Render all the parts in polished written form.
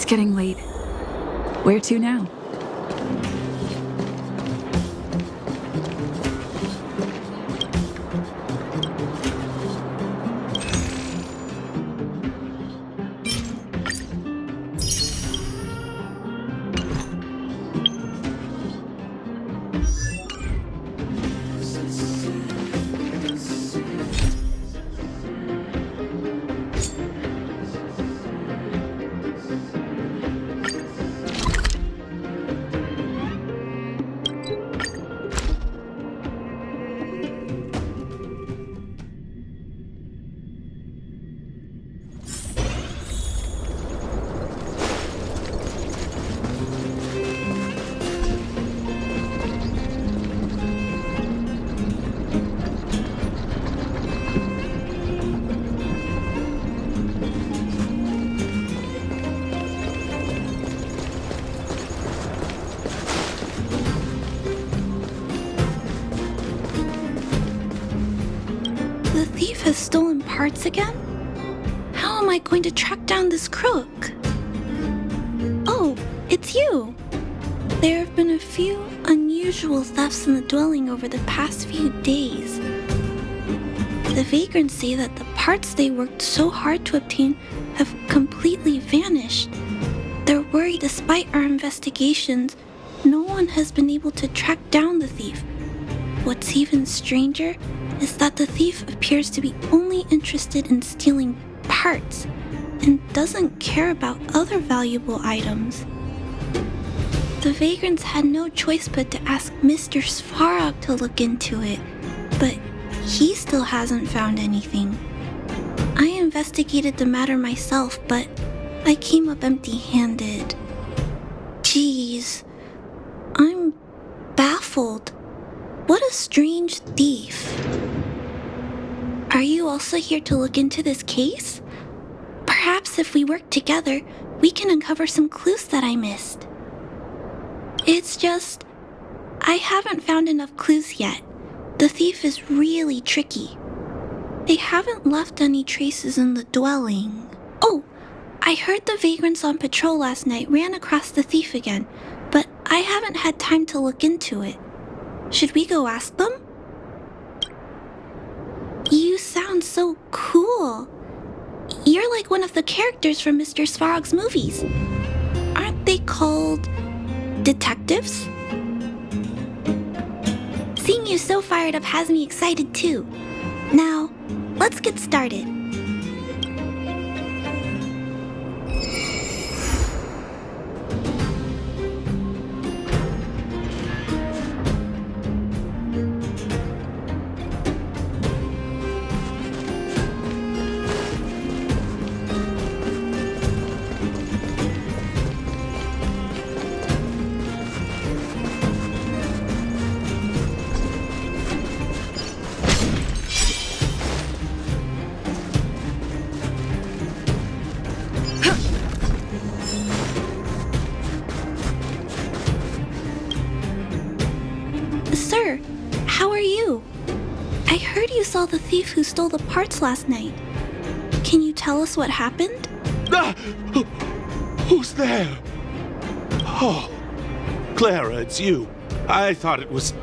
getting late. Where to now? Has stolen parts again? How am I going to track down this crook? Oh, it's you! There have been a few unusual thefts in the dwelling over the past few days. The vagrants say that the parts they worked so hard to obtain have completely vanished. They're worried despite our investigations, no one has been able to track down the thief. What's even stranger is that the thief appears to be only interested in stealing parts and doesn't care about other valuable items. The vagrants had no choice but to ask Mr. Svarog to look into it, but he still hasn't found anything. I investigated the matter myself, but I came up empty-handed. Jeez, I'm baffled. What a strange thief. Are you also here to look into this case? Perhaps if we work together, we can uncover some clues that I missed. It's just, I haven't found enough clues yet. The thief is really tricky. They haven't left any traces in the dwelling. Oh, I heard the vagrants on patrol last night ran across the thief again, but I haven't had time to look into it. Should we go ask them? You sound so cool. You're like one of the characters from Mr. Svarog's movies. Aren't they called detectives? Seeing you so fired up has me excited too. Now, let's get started. Sir, how are you? I heard you saw the thief who stole the parts last night. Can you tell us what happened? Who's there? Oh, Clara, it's you. I thought it was...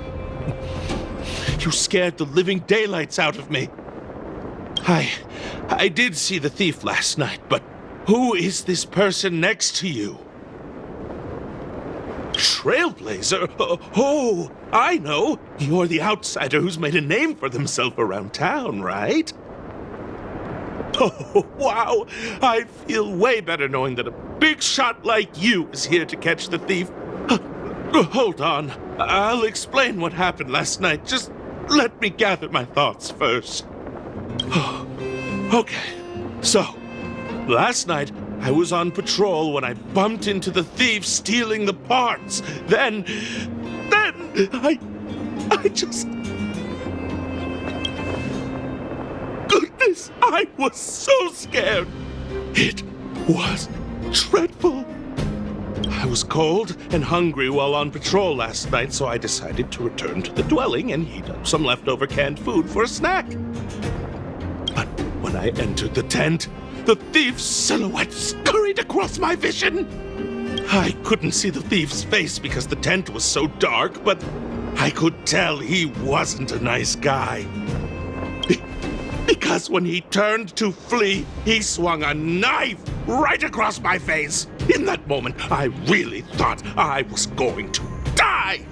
You scared the living daylights out of me. I did see the thief last night, but who is this person next to you? Trailblazer? Oh, I know. You're the outsider who's made a name for themselves around town, right? Oh, wow. I feel way better knowing that a big shot like you is here to catch the thief. Hold on. I'll explain what happened last night. Just let me gather my thoughts first. Okay. So, last night, I was on patrol when I bumped into the thief stealing the parts. Then I just... Goodness, I was so scared. It was dreadful. I was cold and hungry while on patrol last night, so I decided to return to the dwelling and heat up some leftover canned food for a snack. But when I entered the tent, the thief's silhouette scurried across my vision. I couldn't see the thief's face because the tent was so dark, but I could tell he wasn't a nice guy. Because when he turned to flee, he swung a knife right across my face. In that moment, I really thought I was going to die.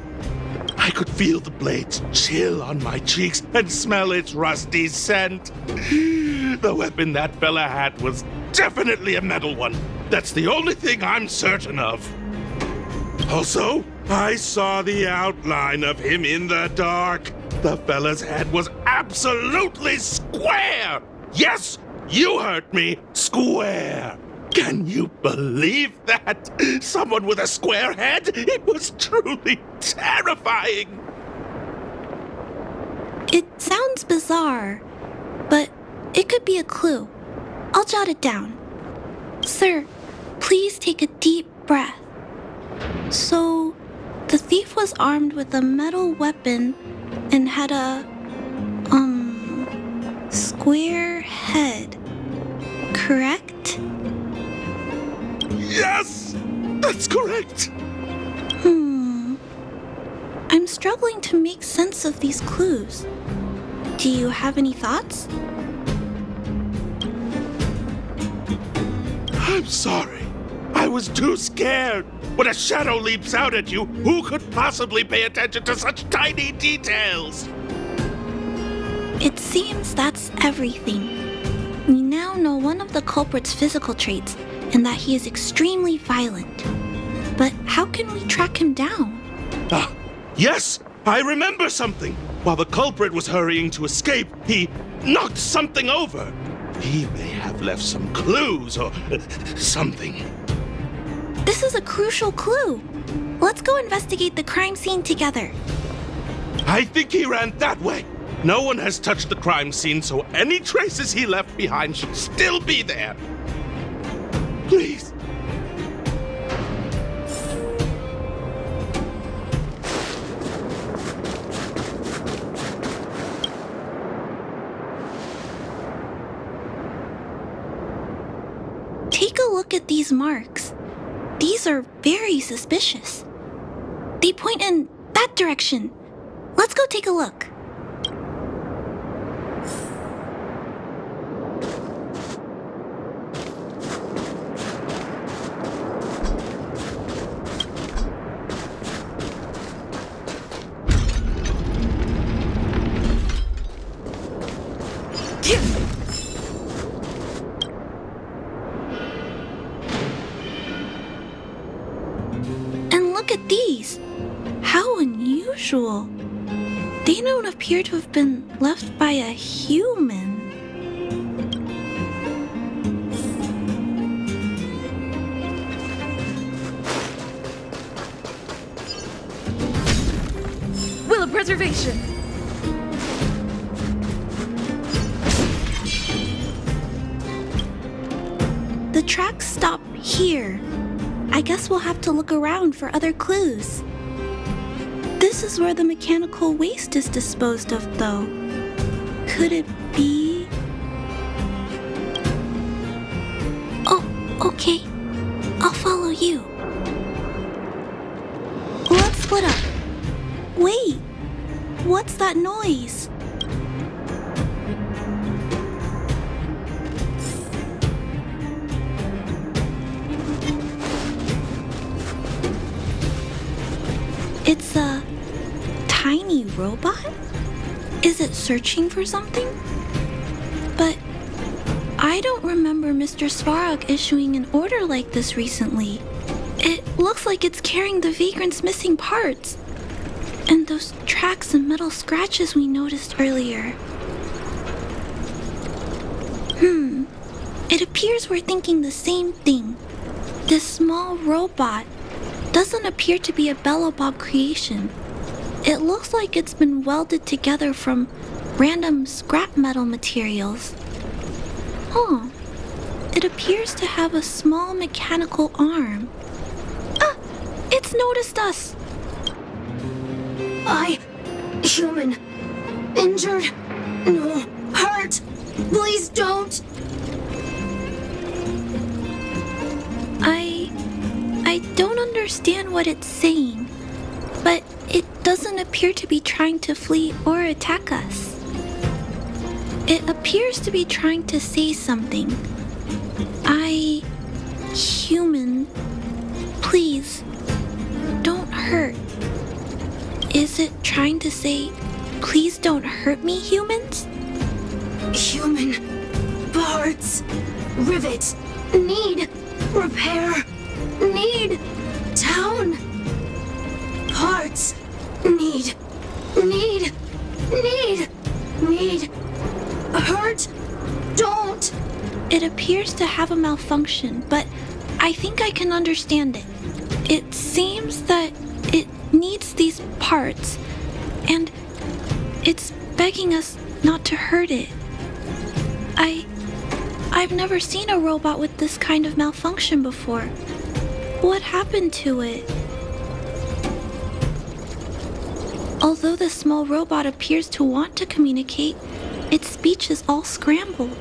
I could feel the blades chill on my cheeks and smell its rusty scent. The weapon that fella had was definitely a metal one. That's the only thing I'm certain of. Also, I saw the outline of him in the dark. The fella's head was absolutely square! Yes, you heard me, square! Can you believe that? Someone with a square head? It was truly terrifying! It sounds bizarre, but it could be a clue. I'll jot it down. Sir, please take a deep breath. So, the thief was armed with a metal weapon and had a, square head, correct? Yes! That's correct! I'm struggling to make sense of these clues. Do you have any thoughts? I'm sorry. I was too scared. When a shadow leaps out at you, who could possibly pay attention to such tiny details? It seems that's everything. We now know one of the culprit's physical traits, and that he is extremely violent. But how can we track him down? Yes, I remember something. While the culprit was hurrying to escape, he knocked something over. He may have left some clues or something. This is a crucial clue. Let's go investigate the crime scene together. I think he ran that way. No one has touched the crime scene, so any traces he left behind should still be there. Please. Take a look at these marks. These are very suspicious. They point in that direction. Let's go take a look. And look at these. How unusual. They don't appear to have been left by a human. Will of preservation. The tracks stop here. I guess we'll have to look around for other clues. This is where the mechanical waste is disposed of, though. Could it be? Oh, okay. I'll follow you. Let's split up. Wait, what's that noise? It's a tiny robot? Is it searching for something? But I don't remember Mr. Svarog issuing an order like this recently. It looks like it's carrying the vagrant's missing parts. And those tracks and metal scratches we noticed earlier. It appears we're thinking the same thing. This small robot doesn't appear to be a Bellobob creation. It looks like it's been welded together from random scrap metal materials. It appears to have a small mechanical arm. It's noticed us! Human. Injured. No. Hurt. Please don't. don't understand what it's saying, but it doesn't appear to be trying to flee or attack us. It appears to be trying to say something. Human, please, don't hurt. Is it trying to say, please don't hurt me, humans? Human. Parts. Rivet. Need. Repair. Need. Town. Parts. Need. Need. Need. Need. Hurt. Don't. It appears to have a malfunction, but I think I can understand it. It seems that it needs these parts, and it's begging us not to hurt it. I've never seen a robot with this kind of malfunction before. What happened to it? Although the small robot appears to want to communicate, its speech is all scrambled.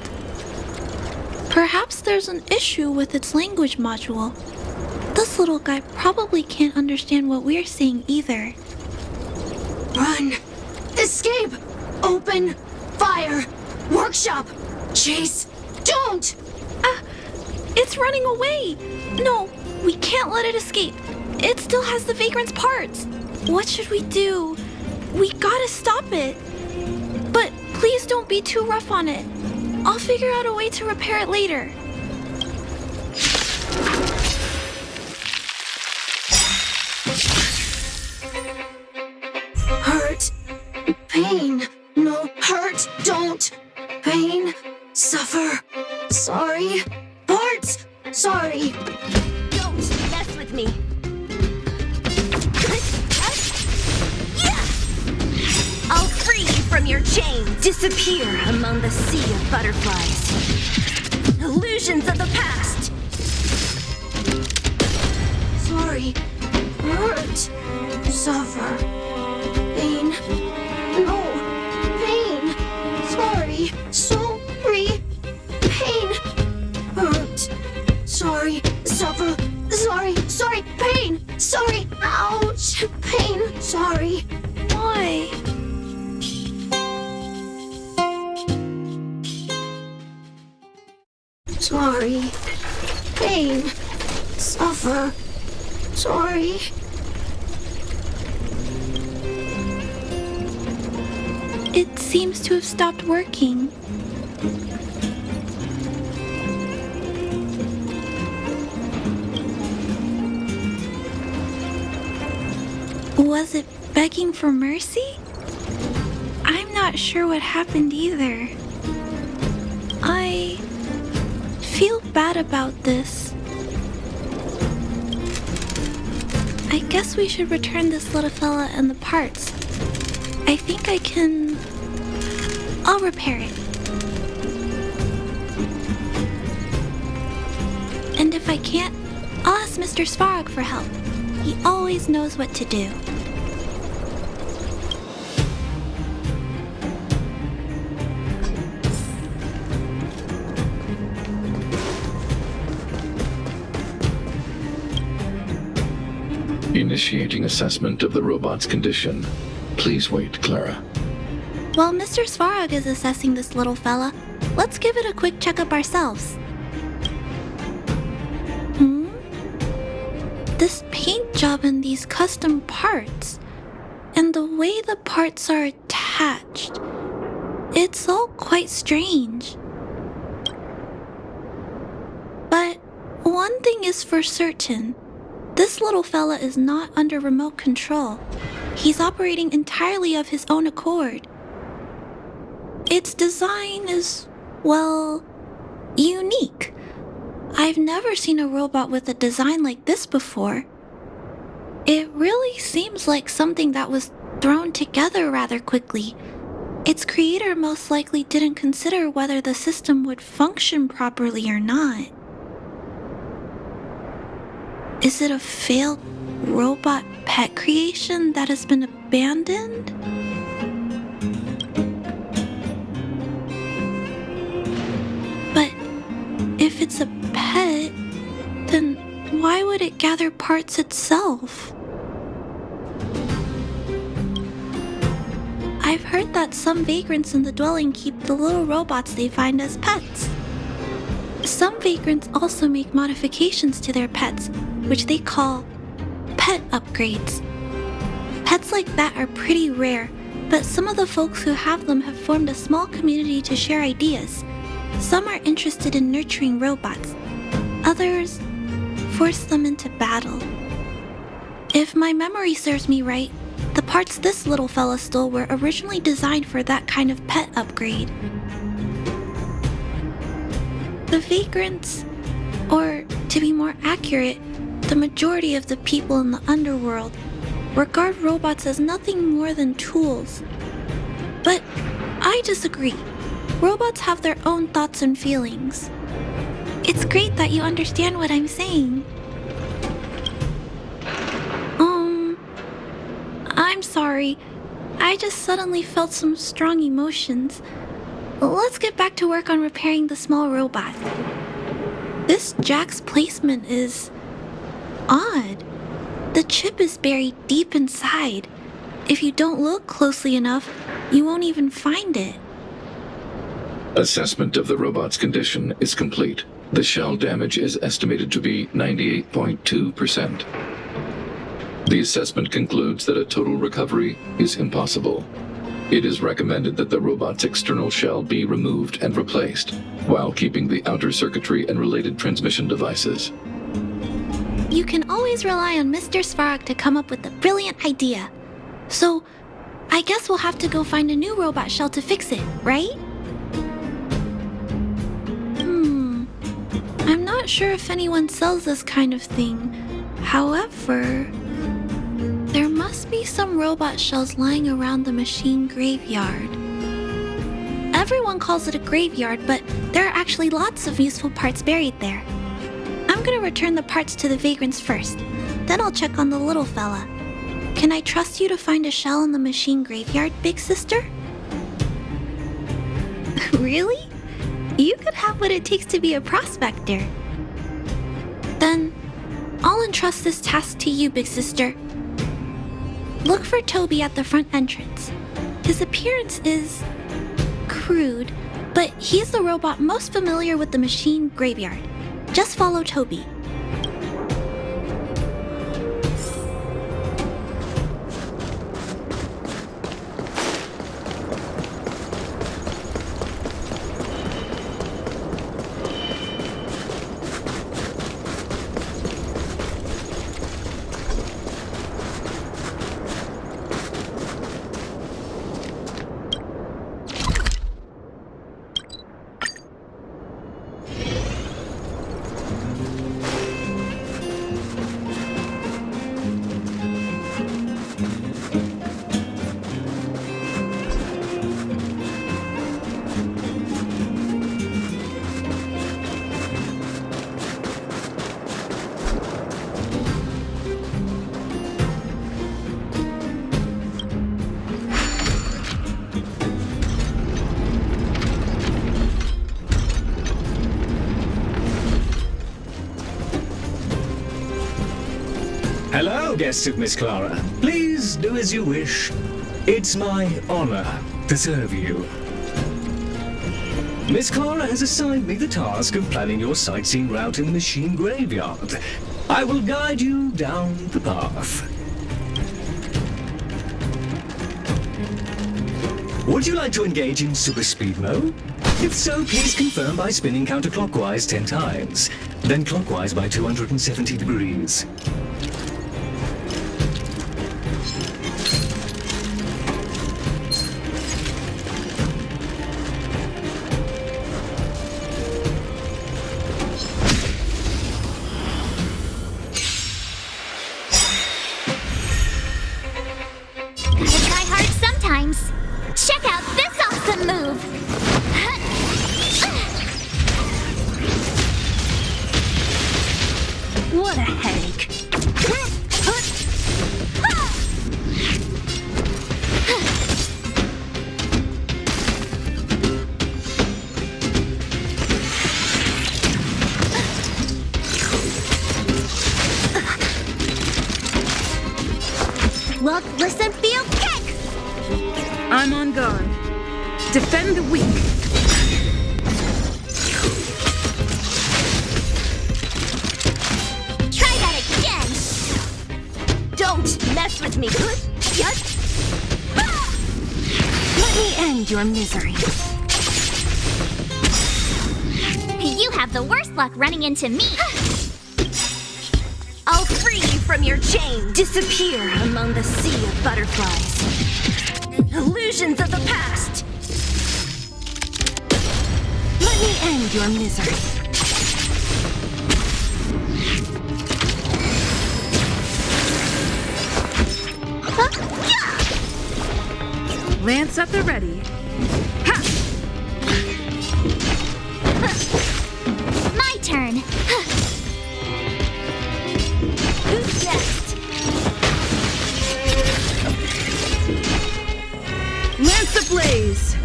Perhaps there's an issue with its language module. This little guy probably can't understand what we're saying either. Run. Escape. Open. Fire. Workshop. Chase. Don't. It's running away. No, we can't let it escape. It still has the Vagrant's parts. What should we do? We gotta stop it. But please don't be too rough on it. I'll figure out a way to repair it later. Hurt. Pain. No. Hurt. Don't. Pain. Suffer. Sorry. Parts. Sorry. Don't mess with me. I'll free you from your chains. Disappear among the sea of butterflies. Illusions of the past. Sorry. Hurt. Suffer. Pain. No. Pain. Sorry. Sorry. Pain. Hurt. Sorry. Suffer. Sorry. Sorry. Pain. Sorry. Ouch. Pain. Sorry. Why? Sorry. Pain. Suffer. Sorry. It seems to have stopped working. Was it begging for mercy? I'm not sure what happened either. I feel bad about this. I guess we should return this little fella and the parts. I think I can... I'll repair it. And if I can't, I'll ask Mr. Svarog for help. He always knows what to do. Initiating assessment of the robot's condition. Please wait, Clara. While Mr. Svarog is assessing this little fella, let's give it a quick checkup ourselves. This paint job and these custom parts, and the way the parts are attached, it's all quite strange. But one thing is for certain. This little fella is not under remote control. He's operating entirely of his own accord. Its design is, well, unique. I've never seen a robot with a design like this before. It really seems like something that was thrown together rather quickly. Its creator most likely didn't consider whether the system would function properly or not. Is it a failed robot pet creation that has been abandoned? But if it's a pet, then why would would it gather parts itself? I've heard that some vagrants in the dwelling keep the little robots they find as pets. Some vagrants also make modifications to their pets, which they call pet upgrades. Pets like that are pretty rare, but some of the folks who have them have formed a small community to share ideas. Some are interested in nurturing robots. Others force them into battle. If my memory serves me right, the parts this little fella stole were originally designed for that kind of pet upgrade. The vagrants, or to be more accurate, the majority of the people in the underworld, regard robots as nothing more than tools. But I disagree. Robots have their own thoughts and feelings. It's great that you understand what I'm saying. I'm sorry. I just suddenly felt some strong emotions. Let's get back to work on repairing the small robot. This jack's placement is odd. The chip is buried deep inside. If you don't look closely enough, you won't even find it. Assessment of the robot's condition is complete. The shell damage is estimated to be 98.2%. The assessment concludes that a total recovery is impossible. It is recommended that the robot's external shell be removed and replaced, while keeping the outer circuitry and related transmission devices. You can always rely on Mr. Svarog to come up with a brilliant idea. So, I guess we'll have to go find a new robot shell to fix it, right? I'm not sure if anyone sells this kind of thing. However, there must be some robot shells lying around the machine graveyard. Everyone calls it a graveyard, but there are actually lots of useful parts buried there. I'm gonna return the parts to the vagrants first. Then I'll check on the little fella. Can I trust you to find a shell in the machine graveyard, big sister? Really? You could have what it takes to be a prospector. Then, I'll entrust this task to you, big sister. Look for Toby at the front entrance. His appearance is crude, but he's the robot most familiar with the machine graveyard. Just follow Toby. Hello, guests of Miss Clara. Please do as you wish. It's my honor to serve you. Miss Clara has assigned me the task of planning your sightseeing route in the machine graveyard. I will guide you down the path. Would you like to engage in super speed mode? If so, please confirm by spinning counterclockwise 10 times, then clockwise by 270 degrees. Check out this awesome move! What a headache. Look, listen, feel, kick! I'm on guard. Defend the weak. Try that again! Don't mess with me! Let me end your misery. You have the worst luck running into me. I'll free you from your chain. Disappear among the sea of butterflies. Illusions of the past. Let me end your misery. Lance at the ready. Ha! My turn. Who's next? Lance ablaze!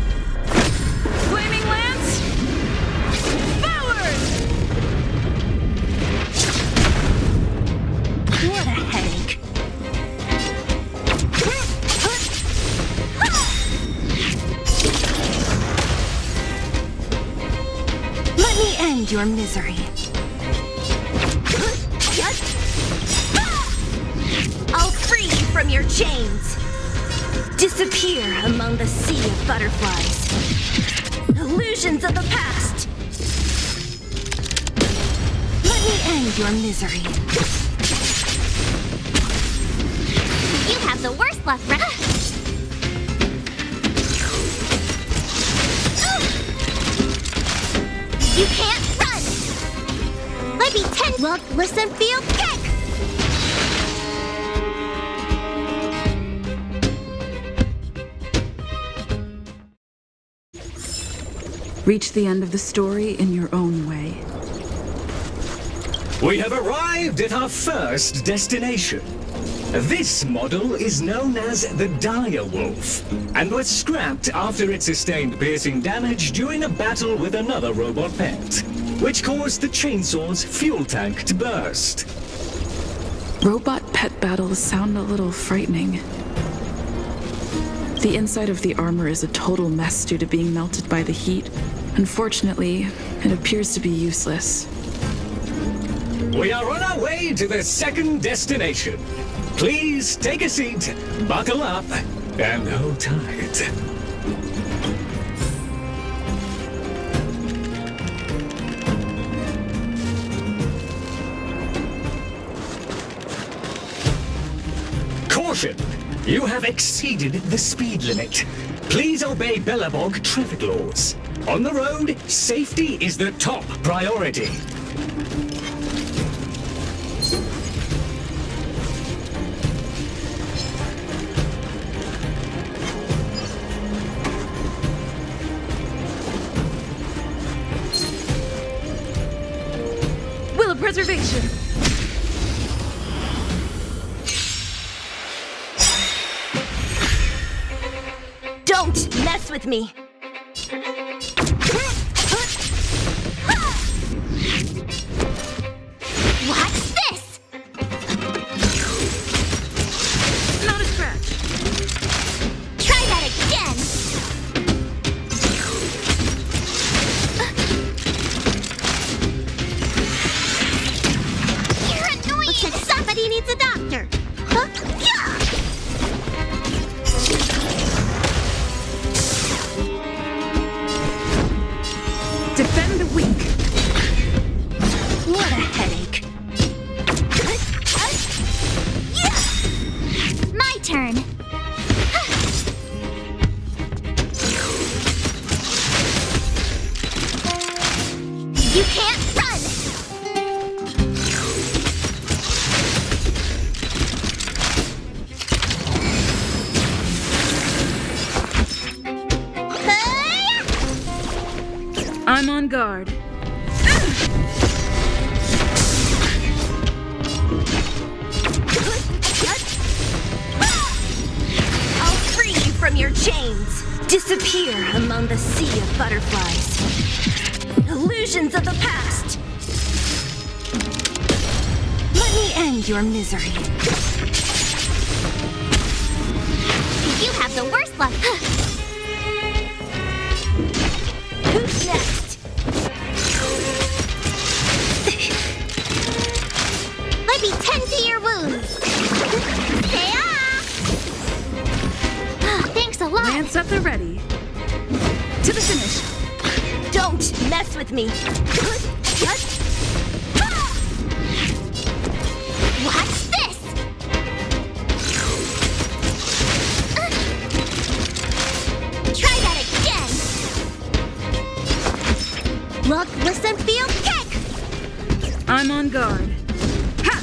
Flaming lance! Forward! What a headache. Let me end your misery. I'll free you from your chains. Disappear among the sea of butterflies. Illusions of the past. Let me end your misery. You have the worst luck running. You can't run! Let me look, listen, feel, kick! Reach the end of the story in your own way. We have arrived at our first destination. This model is known as the Dire Wolf, and was scrapped after it sustained piercing damage during a battle with another robot pet, which caused the chainsaw's fuel tank to burst. Robot pet battles sound a little frightening. The inside of the armor is a total mess due to being melted by the heat. Unfortunately, it appears to be useless. We are on our way to the second destination. Please take a seat, buckle up, and hold tight. Caution! You have exceeded the speed limit. Please obey Bellabog traffic laws. On the road, safety is the top priority. Will of preservation! Don't mess with me! What's this? Not a scratch! Try that again! You're annoying! Looks like somebody needs a doctor! Huh? Yeah! Defend the weak! What a headache. My turn! You can't run! I'm on guard. I'll free you from your chains. Disappear among the sea of butterflies. Illusions of the past. Let me end your misery. Science at the ready. To the finish. Don't mess with me. Watch this! Try that again! Look, listen, feel, kick! I'm on guard. Ha!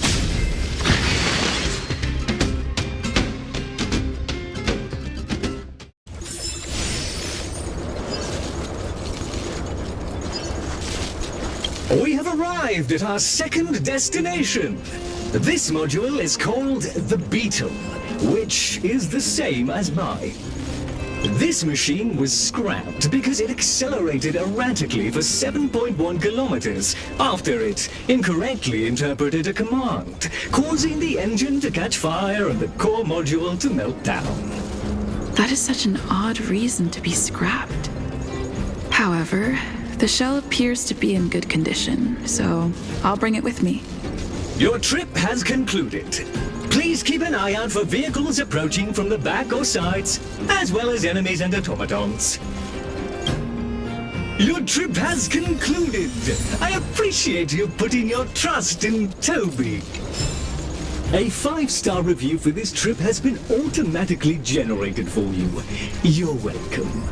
We have arrived at our second destination. This module is called the Beetle, which is the same as mine. This machine was scrapped because it accelerated erratically for 7.1 kilometers after it incorrectly interpreted a command, causing the engine to catch fire and the core module to melt down. That is such an odd reason to be scrapped. However, the shell appears to be in good condition, so I'll bring it with me. Your trip has concluded. Please keep an eye out for vehicles approaching from the back or sides, as well as enemies and automatons. Your trip has concluded. I appreciate you putting your trust in Toby. A 5-star review for this trip has been automatically generated for you. You're welcome.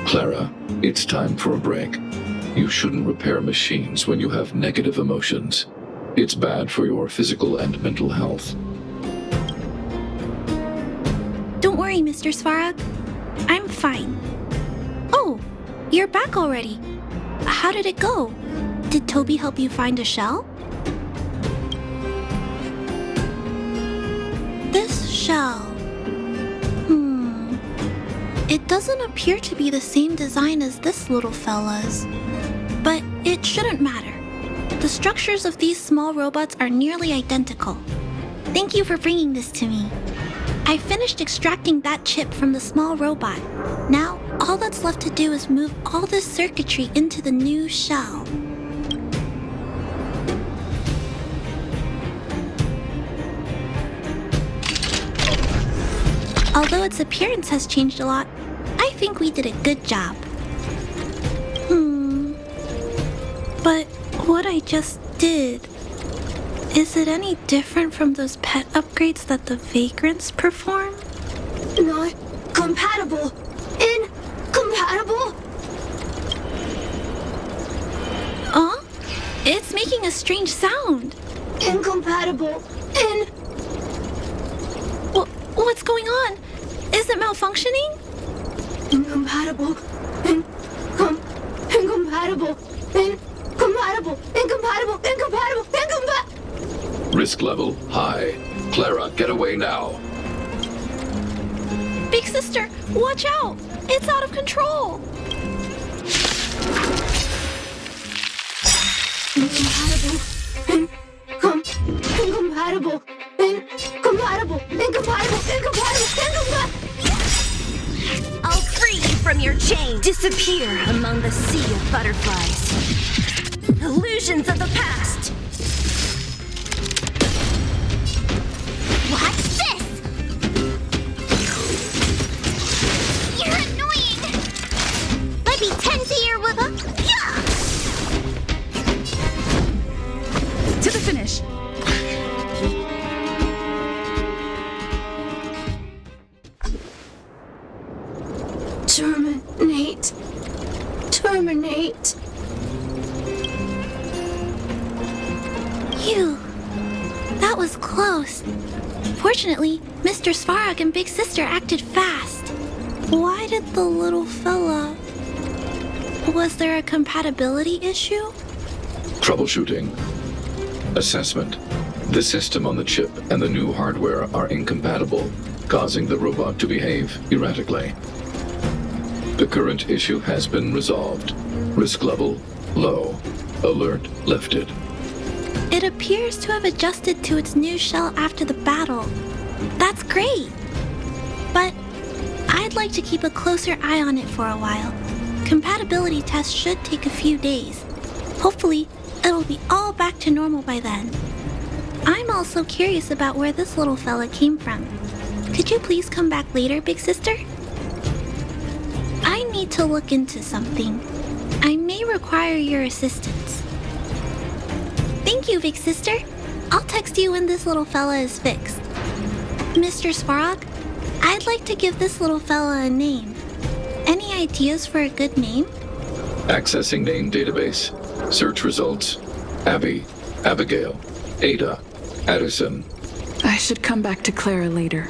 Clara, it's time for a break. You shouldn't repair machines when you have negative emotions. It's bad for your physical and mental health. Don't worry, Mr. Svarog. I'm fine. Oh, you're back already. How did it go? Did Toby help you find a shell? This shell. It doesn't appear to be the same design as this little fella's. But it shouldn't matter. The structures of these small robots are nearly identical. Thank you for bringing this to me. I finished extracting that chip from the small robot. Now, all that's left to do is move all this circuitry into the new shell. Although its appearance has changed a lot, I think we did a good job. But what I just did, is it any different from those pet upgrades that the Vagrants perform? Not compatible. Incompatible? It's making a strange sound. Incompatible. What's going on? Is it malfunctioning? Incompatible. Incompatible. Risk level high. Clara, get away now. Big sister, watch out! It's out of control! Incompatible. I'll free you from your chain. Disappear among the sea of butterflies. Illusions of the past. Watch this! You're annoying! Let Terminate. Terminate. Phew. That was close. Fortunately, Mr. Svarog and Big Sister acted fast. Why did the little fella... Was there a compatibility issue? Troubleshooting. Assessment. The system on the chip and the new hardware are incompatible, causing the robot to behave erratically. The current issue has been resolved. Risk level low. Alert lifted. It appears to have adjusted to its new shell after the battle. That's great! But I'd like to keep a closer eye on it for a while. Compatibility tests should take a few days. Hopefully, it'll be all back to normal by then. I'm also curious about where this little fella came from. Could you please come back later, Big Sister? I need to look into something. I may require your assistance. Thank you, Big Sister. I'll text you when this little fella is fixed. Mr. Svarog, I'd like to give this little fella a name. Any ideas for a good name? Accessing name database. Search results. Abby, Abigail, Ada, Addison. I should come back to Clara later.